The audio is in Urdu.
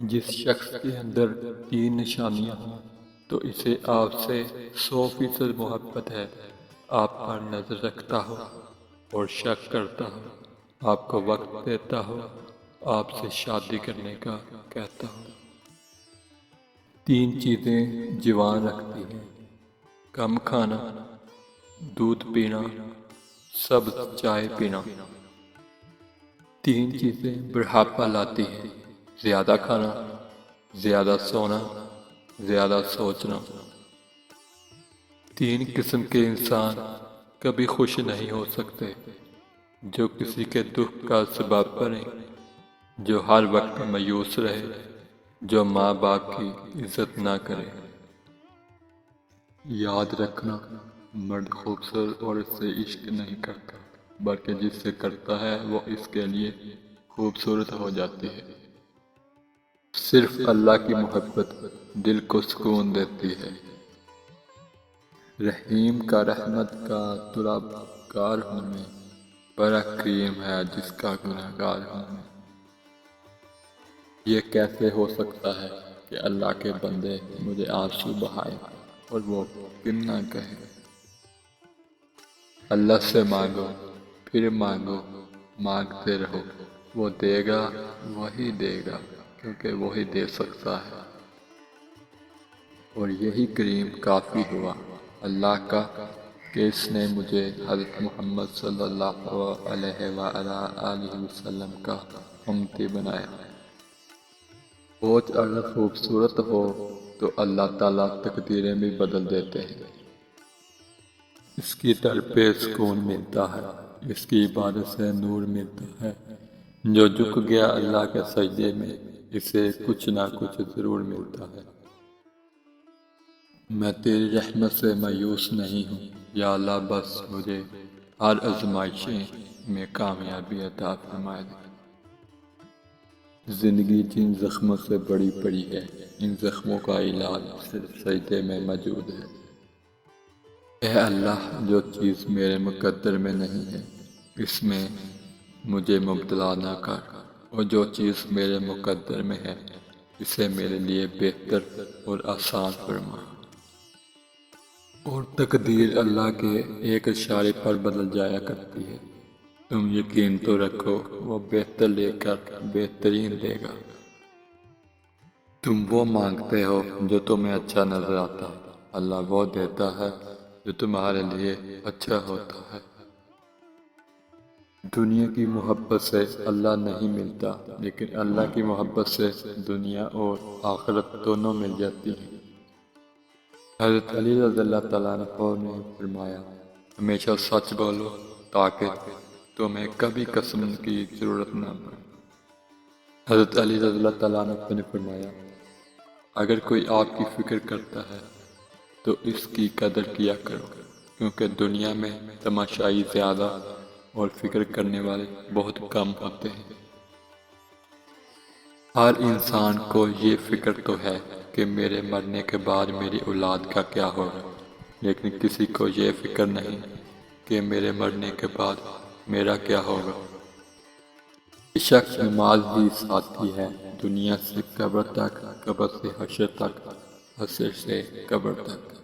جس شخص کے اندر 3 نشانیاں ہوں تو اسے آپ سے 100% محبت ہے، آپ پر نظر رکھتا ہو اور شک کرتا ہو، آپ کو وقت دیتا ہو، آپ سے شادی کرنے کا کہتا ہو۔ 3 چیزیں جوان رکھتی ہیں: کم کھانا، دودھ پینا، سبز چائے پینا۔ 3 چیزیں بڑھاپا لاتی ہیں: زیادہ کھانا، زیادہ سونا، زیادہ سوچنا۔ 3 قسم کے انسان کبھی خوش نہیں ہو سکتے: جو کسی کے دکھ کا سبب بنے، جو ہر وقت مایوس رہے، جو ماں باپ کی عزت نہ کرے۔ یاد رکھنا، مرد خوبصورت عورت سے عشق نہیں کرتا، بلکہ جس سے کرتا ہے وہ اس کے لیے خوبصورت ہو جاتی ہے۔ صرف اللہ کی محبت دل کو سکون دیتی ہے۔ رحیم کا رحمت کا طلب گار ہوں میں، بڑا کریم ہے جس کا گناہ گار ہوں میں۔ یہ کیسے ہو سکتا ہے کہ اللہ کے بندے مجھے آنسو بہائے اور وہ کن نہ کہے۔ اللہ سے مانگو، پھر مانگو، مانگتے رہو، وہ دے گا، وہی دے گا، کیونکہ وہی دے سکتا ہے۔ اور یہی کریم کافی ہوا اللہ کا کہ اس نے مجھے حضرت محمد صلی اللہ علیہ وآلہ وسلم کا امتی بنایا۔ بہت اگر خوبصورت ہو تو اللہ تعالیٰ تقدیریں بھی بدل دیتے ہیں۔ اس کی در پہ سکون ملتا ہے، اس کی عبادت سے نور ملتا ہے۔ جو جھک گیا اللہ کے سجدے میں، اسے کچھ نہ کچھ ضرور ملتا ہے۔ میں تیری رحمت سے مایوس نہیں ہوں، یا اللہ بس مجھے ہر آزمائشیں میں کامیابی عطا فرما دے۔ زندگی جن زخموں سے بڑی پڑی ہے، ان زخموں کا علاج صرف سجدے میں موجود ہے۔ اے اللہ، جو چیز میرے مقدر میں نہیں ہے اس میں مجھے مبتلا نہ کر، اور جو چیز میرے مقدر میں ہے اسے میرے لیے بہتر اور آسان فرما۔ اور تقدیر اللہ کے ایک اشارے پر بدل جایا کرتی ہے۔ تم یقین تو رکھو وہ بہتر لے کر بہترین دے گا۔ تم وہ مانگتے ہو جو تمہیں اچھا نظر آتا ہے، اللہ وہ دیتا ہے جو تمہارے لیے اچھا ہوتا ہے۔ دنیا کی محبت سے اللہ نہیں ملتا، لیکن اللہ کی محبت سے دنیا اور آخرت دونوں مل جاتی ہیں۔ حضرت علی رضی اللہ تعالیٰ عنہ نے فرمایا، ہمیشہ سچ بولو تاکہ تمہیں کبھی قسم کی ضرورت نہ پڑے۔ حضرت علی رضی اللہ تعالیٰ عنہ نے فرمایا، اگر کوئی آپ کی فکر کرتا ہے تو اس کی قدر کیا کرو، کیونکہ دنیا میں تماشائی زیادہ اور فکر کرنے والے بہت کم ہوتے ہیں۔ ہر انسان کو یہ فکر تو ہے کہ میرے مرنے کے بعد میری اولاد کا کیا ہوگا، لیکن کسی کو یہ فکر نہیں کہ میرے مرنے کے بعد میرا کیا ہوگا۔ بے شک نماز ہی ساتھی ہے دنیا سے قبر تک، قبر سے حشر تک، حشر سے قبر تک۔